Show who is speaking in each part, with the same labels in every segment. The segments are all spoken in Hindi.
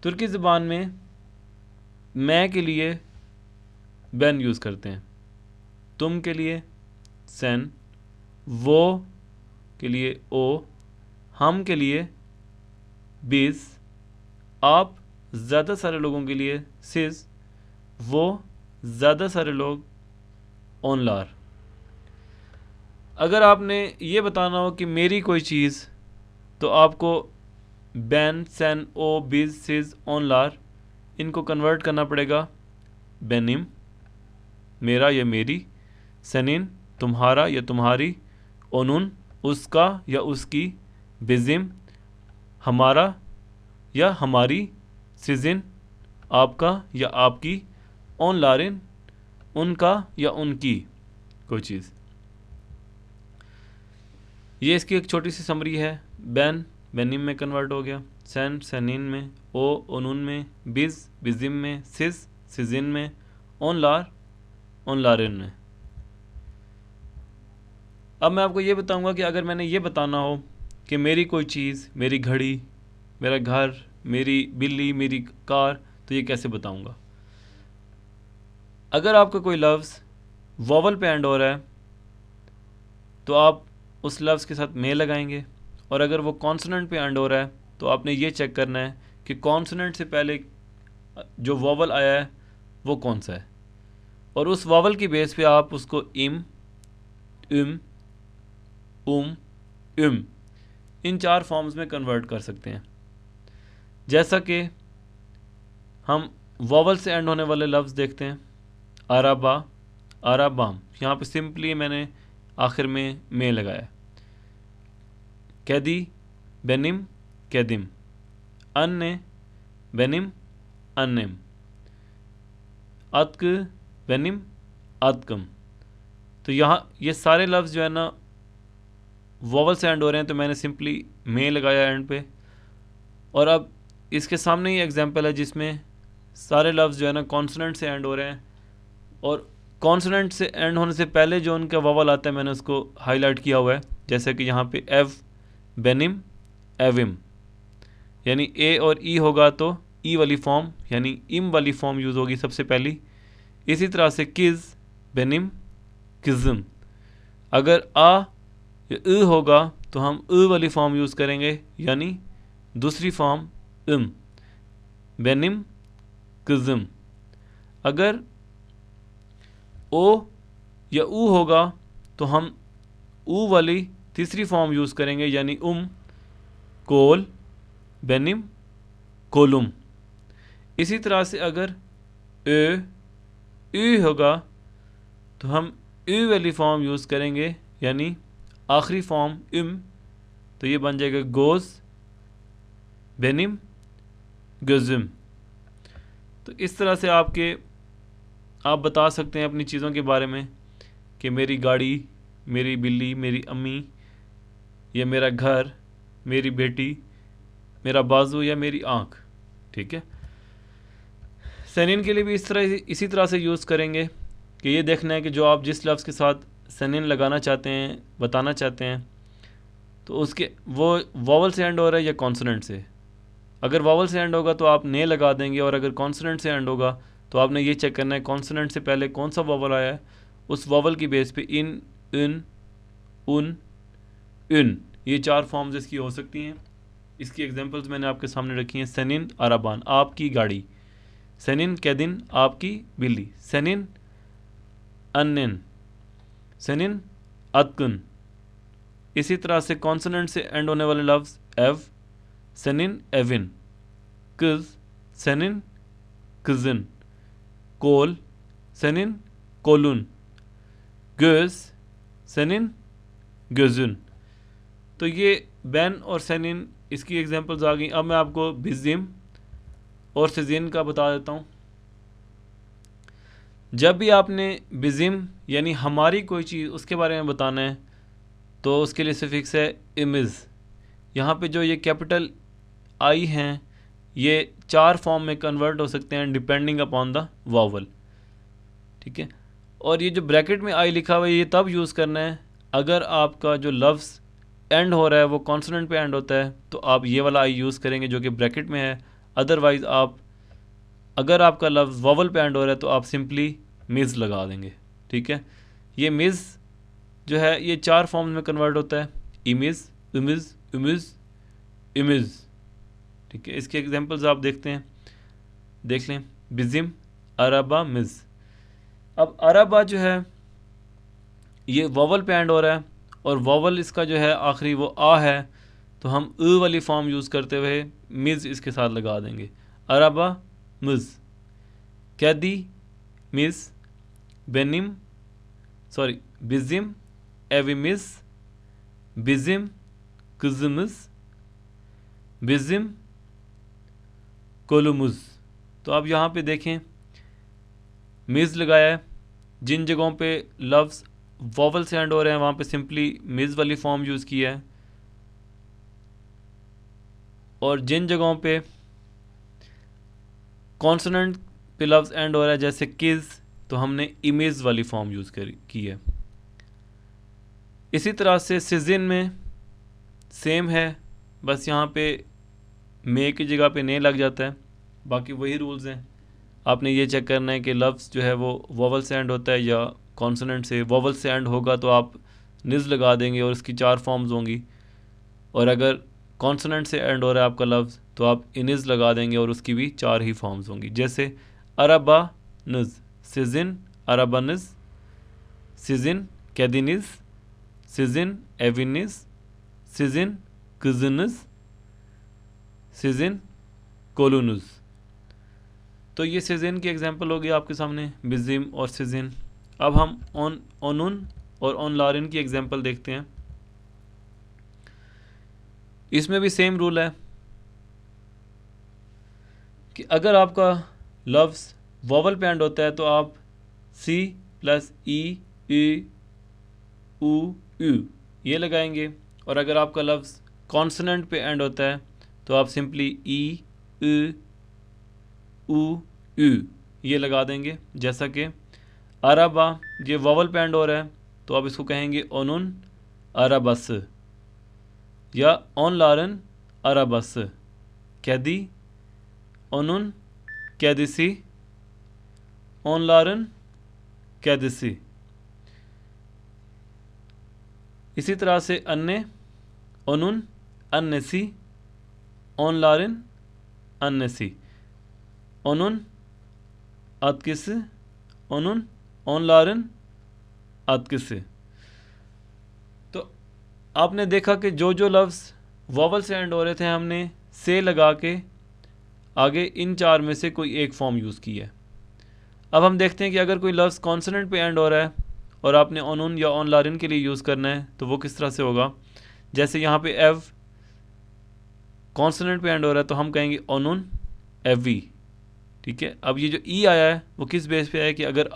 Speaker 1: तुर्की ज़बान में मैं के लिए बेन यूज़ करते हैं, तुम के लिए सेन, वो के लिए ओ, हम के लिए बीस, आप ज़्यादा सारे लोगों के लिए सिस, वो ज़्यादा सारे लोग ऑनलार। अगर आपने ये बताना हो कि मेरी कोई चीज़, तो आपको बैन, सैन, ओ, बीज, सिज, ऑनलार इनको कन्वर्ट करना पड़ेगा बेनिम, मेरा या मेरी, सनिन, तुम्हारा या तुम्हारी, ओनुन, उसका या उसकी, बिजिम, हमारा या हमारी, सिजिन, आपका या आपकी, ऑनलारिन, उनका या उनकी कोई चीज़। ये इसकी एक छोटी सी समरी है। बैन बेनिम में कन्वर्ट हो गया, सैन सैनिन में, ओ ओनुन में, बिज बिजिम में, सिस सिजिन में, ऑनलार ऑनलारिन में। अब मैं आपको ये बताऊंगा कि अगर मैंने ये बताना हो कि मेरी कोई चीज़, मेरी घड़ी, मेरा घर, मेरी बिल्ली, मेरी कार, तो ये कैसे बताऊंगा। अगर आपका कोई लफ्ज़ वॉवल पे एंड हो रहा है तो आप उस लफ्ज़ के साथ में लगाएंगे, और अगर वो कॉन्सोनेंट पे एंड हो रहा है तो आपने ये चेक करना है कि कॉन्सोनेंट से पहले जो वॉवल आया है वो कौन सा है, और उस वॉवल की बेस पे आप उसको इम, इम इन 4 फॉर्म्स में कन्वर्ट कर सकते हैं। जैसा कि हम वॉवल से एंड होने वाले लफ्ज़ देखते हैं, आराबा, आराबाम, यहाँ पे सिंपली मैंने आखिर में लगाया। कैदी, बेनिम, कैदिम, अन्ने, बेनिम, अन्नेम, अतक, बेनिम, अतकम। तो यहाँ ये सारे लफ्ज़ जो है ना वॉवल से एंड हो रहे हैं, तो मैंने सिंपली में लगाया एंड पे। और अब इसके सामने ही एग्जांपल है जिसमें सारे लफ्ज़ जो है ना कॉन्सोनेंट से एंड हो रहे हैं, और कॉन्सोनेंट से एंड होने से पहले जो उनका वॉवल आता है मैंने उसको हाईलाइट किया हुआ है। जैसे कि यहाँ पे एव, बेनिम, एविम, यानी ए और ई होगा तो ई वाली फॉर्म यानी इम वाली फॉर्म यूज़ होगी सबसे पहली। इसी तरह से किज़, बेनिम, किज़म। अगर आ या इ होगा तो हम इ वाली फॉर्म यूज़ करेंगे, यानी दूसरी फॉर्म इम, बेनिम, किज़म। अगर ओ या ऊ होगा तो हम ऊ वाली तीसरी फॉर्म यूज़ करेंगे, यानी कोल, बेनिम, कोलुम। इसी तरह से अगर ए होगा तो हम ई वाली फॉर्म यूज़ करेंगे, यानी आखिरी फॉर्म इम, तो ये बन जाएगा गोज़, बेनिम, गज़म। तो इस तरह से आप बता सकते हैं अपनी चीज़ों के बारे में कि मेरी गाड़ी, मेरी बिल्ली, मेरी अम्मी, या मेरा घर, मेरी बेटी, मेरा बाजू या मेरी आँख। ठीक है। सैनिन के लिए भी इसी तरह से यूज़ करेंगे कि ये देखना है कि जो आप जिस लफ्ज़ के साथ सैनिन लगाना चाहते हैं, बताना चाहते हैं, तो उसके वो वॉवल से एंड हो रहा है या कॉन्सोनेंट से। अगर वॉवल से एंड होगा तो आप ने लगा देंगे, और अगर कॉन्सोनेंट से एंड होगा तो आपने ये चेक करना है कॉन्सोनेंट से पहले कौन सा वॉवल आया है, उस वॉवल की बेस पे इन, उन, ये 4 फॉर्म्स इसकी हो सकती हैं। इसकी एग्जांपल्स मैंने आपके सामने रखी हैं। सनिन, अराबान, आपकी गाड़ी, सनिन, कैदिन, आपकी बिल्ली, सनिन, अन्निन, सनिन, अतकुन। इसी तरह से कॉन्सोनेंट से एंड होने वाले लफ्ज़ एव, सनिन, एविन, किज, सनिन, किजन, कोल, सनिन, कोलुन, गज, सनिन, गजुन। तो ये बैन और सनिन इसकी एग्जांपल्स आ गई। अब मैं आपको बिजिम और सिजिन का बता देता हूँ। जब भी आपने बिजिम यानी हमारी कोई चीज़ उसके बारे में बताना है तो उसके लिए सफिक्स है इमिज़। यहाँ पे जो ये कैपिटल आई हैं ये 4 फॉर्म में कन्वर्ट हो सकते हैं डिपेंडिंग अपॉन द वॉवल। ठीक है। और ये जो ब्रैकेट में आई लिखा हुआ है ये तब यूज़ करना है अगर आपका जो लफ्ज़ एंड हो रहा है वो कॉन्सोनेंट पे एंड होता है, तो आप ये वाला आई यूज़ करेंगे जो कि ब्रैकेट में है। अदरवाइज़ आप अगर आपका लफ्ज़ वॉवल पे एंड हो रहा है तो आप सिंपली मिज़ लगा देंगे। ठीक है, ये मिज़ जो है ये 4 फॉर्म में कन्वर्ट होता है, इमिज़, उमिज़, उमिज़, इमिज़। ठीक है, इसके एग्जांपल्स आप देखते हैं, देख लें, बिज़िम, अरबा, मिज़। अब अरबा जो है ये वॉवल पे एंड हो रहा है और वॉवल इसका जो है आखिरी वो आ है, तो हम वाली फॉर्म यूज़ करते हुए मिज़ इसके साथ लगा देंगे, अरबा, मिज़। कैदी, मिज़, बेनिम, सॉरी बिज़िम, एविमिज़, बिज़िम, कुज़मिज़, बिज़िम, कोलुमुज़। तो आप यहाँ पे देखें मिज़ लगाया है, जिन जगहों पे लफ्ज़ वॉवल से एंड हो रहे हैं वहाँ पे सिंपली मिज़ वाली फॉर्म यूज़ किया है, और जिन जगहों पे कॉन्सोनेंट पे लफ्ज़ एंड हो रहा है जैसे किज़, तो हमने इमेज वाली फॉर्म यूज़ की है। इसी तरह से सिजिन में सेम है, बस यहाँ पे मे की जगह पे ने लग जाता है, बाकी वही रूल्स हैं। आपने ये चेक करना है कि लफ्ज़ जो है वो वॉवल से एंड होता है या कॉन्सोनेंट से। वॉवल से एंड होगा तो आप निज़ लगा देंगे और उसकी 4 फॉर्म्स होंगी, और अगर कॉन्सोनेंट से एंड हो रहा है आपका लफ्ज़ तो आप इनिज़ लगा देंगे और उसकी भी 4 ही फॉर्म्स होंगी, जैसे अरबा नज़, सिजिन अरबा नज़, सिजिन कैदिनिज़, सिजिन एविनिज़, सिजिन कुज़निज़, सिजिन कोलुनुज़। तो ये सिजिन की एग्जांपल होगी आपके सामने, बिज़िम और सिजिन। अब हम ओनुन और ओनलारिन की एग्जांपल देखते हैं। इसमें भी सेम रूल है कि अगर आपका लफ्ज़ वॉवल पे एंड होता है तो आप सी प्लस ई उ ये लगाएंगे, और अगर आपका लफ्ज़ कॉन्सोनेंट पे एंड होता है तो आप सिंपली ई उ ये लगा देंगे। जैसा कि अरबा ये वॉवल पे एंड हो रहा है तो आप इसको कहेंगे ओनुन अरबस, या ओनलारन अरबस। कैदी ओनुन कैदिसी, ओनलारन कैदिसी। इसी तरह से अन्ने ओनुन अन्नसी, ओनलारन अन्नसी। ओनुन अतकिस, ओनुन ओनलारन अतकिस। तो आपने देखा कि जो जो लफ्ज़ वॉवल से एंड हो रहे थे हमने से लगा के आगे इन 4 में से कोई एक फॉर्म यूज़ की है। अब हम देखते हैं कि अगर कोई लफ्ज़ कॉन्सोनेंट पे एंड हो रहा है और आपने ओनुन या ओनलारिन के लिए यूज़ करना है तो वो किस तरह से होगा। जैसे यहाँ पे एव कॉन्सोनेंट पे एंड हो रहा है तो हम कहेंगे ओनुन एवी। ठीक है, अब ये जो ई आया है वो किस बेस पे आया कि अगर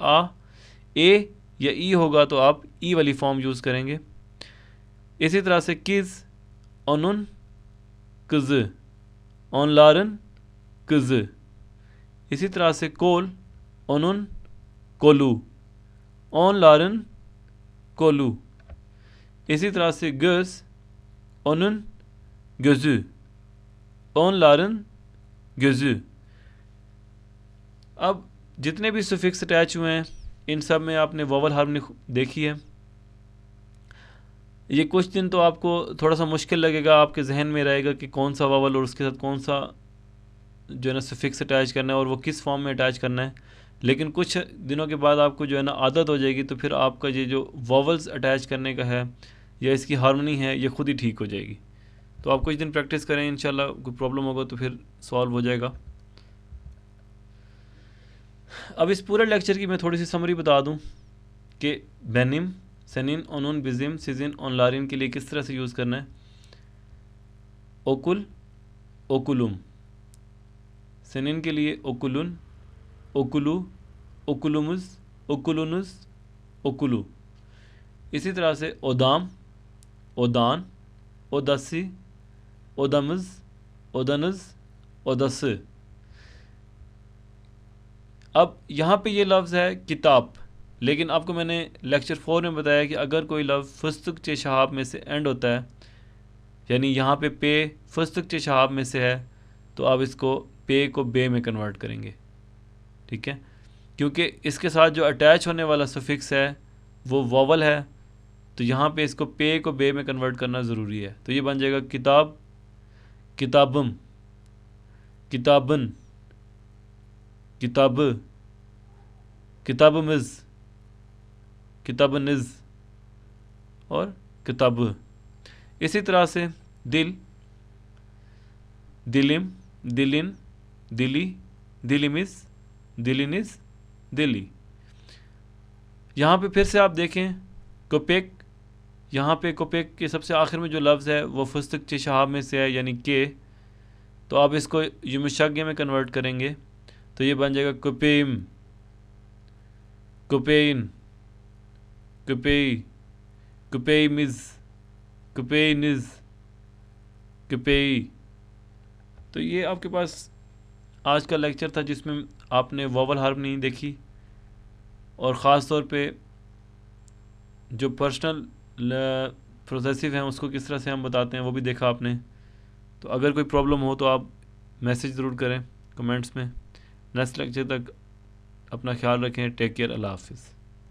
Speaker 1: ए या ई होगा तो आप ई वाली फॉर्म यूज़ करेंगे। इसी तरह से किज़ ओनुन कुज़, ओनलारन कुज़। इसी तरह से कोल ओनुन कोलू, ओनलारन कोलू। इसी तरह से गज़ ओनुन गज़ू, ओनलारन गज़ू। अब जितने भी सुफिक्स अटैच हुए हैं इन सब में आपने वॉवल हार्मनी देखी है। ये कुछ दिन तो आपको थोड़ा सा मुश्किल लगेगा, आपके जहन में रहेगा कि कौन सा वॉवल और उसके साथ कौन सा जो है ना सुफिक्स अटैच करना है और वो किस फॉर्म में अटैच करना है। लेकिन कुछ दिनों के बाद आपको जो है ना आदत हो जाएगी, तो फिर आपका ये जो वॉवल्स अटैच करने का है या इसकी हार्मनी है ये खुद ही ठीक हो जाएगी। तो आप कुछ दिन प्रैक्टिस करें, इंशाल्लाह कोई प्रॉब्लम होगा तो फिर सॉल्व हो जाएगा। अब इस पूरे लेक्चर की मैं थोड़ी सी समरी बता दूं कि बेनिम, सेनिन, ओनुन, बिज़िम, सिजिन, ओनलारिन के लिए किस तरह से यूज़ करना है। ओकुल, ओकुलुम। सेनिन के लिए ओकुलुन, ओकुलू, ओकुलुमुस, ओकुलुनुस, ओकुलू। इसी तरह से ओदाम, ओदान, ओदसी, ओदमज, ओदनज, ओदस। अब यहाँ पे ये लफ्ज़ है किताब, लेकिन आपको मैंने लेक्चर 4 में बताया कि अगर कोई लफ्ज़ फस्तक चे शहाब में से एंड होता है, यानी यहाँ पे फस्तक चे शहाब में से है, तो आप इसको पे को बे में कन्वर्ट करेंगे, ठीक है, क्योंकि इसके साथ जो अटैच होने वाला सफिक्स है वो वॉवल है, तो यहाँ पे इसको पे को बे में कन्वर्ट करना ज़रूरी है। तो ये बन जाएगा किताब, किताबम, किताबन, किताब, किताबमिज़, किताबनिज़ और किताब। इसी तरह से दिल, दिलिम, दिलिन, दिली, दिलिमिस, दिलिनिस, दिली। यहाँ पे फिर से आप देखें कोपेक, यहाँ पे कोपेक के सबसे आखिर में जो लफ्ज़ है वो फुस्तक चशाब में से है यानी के, तो आप इसको युमशग्य में कन्वर्ट करेंगे तो ये बन जाएगा कुपेम, कुपेइन, कुपेई, कुपेमिज़, कुपेनिज़, कुपेई। तो ये आपके पास आज का लेक्चर था जिसमें आपने वोवल हार्फ नहीं देखी, और ख़ास तौर पे जो पर्सनल प्रोसेसिव हैं उसको किस तरह से हम बताते हैं वो भी देखा आपने। तो अगर कोई प्रॉब्लम हो तो आप मैसेज ज़रूर करें कमेंट्स में। नेक्स्ट लेक्चर तक अपना ख्याल रखें। टेक केयर, अल्लाह हाफिज़।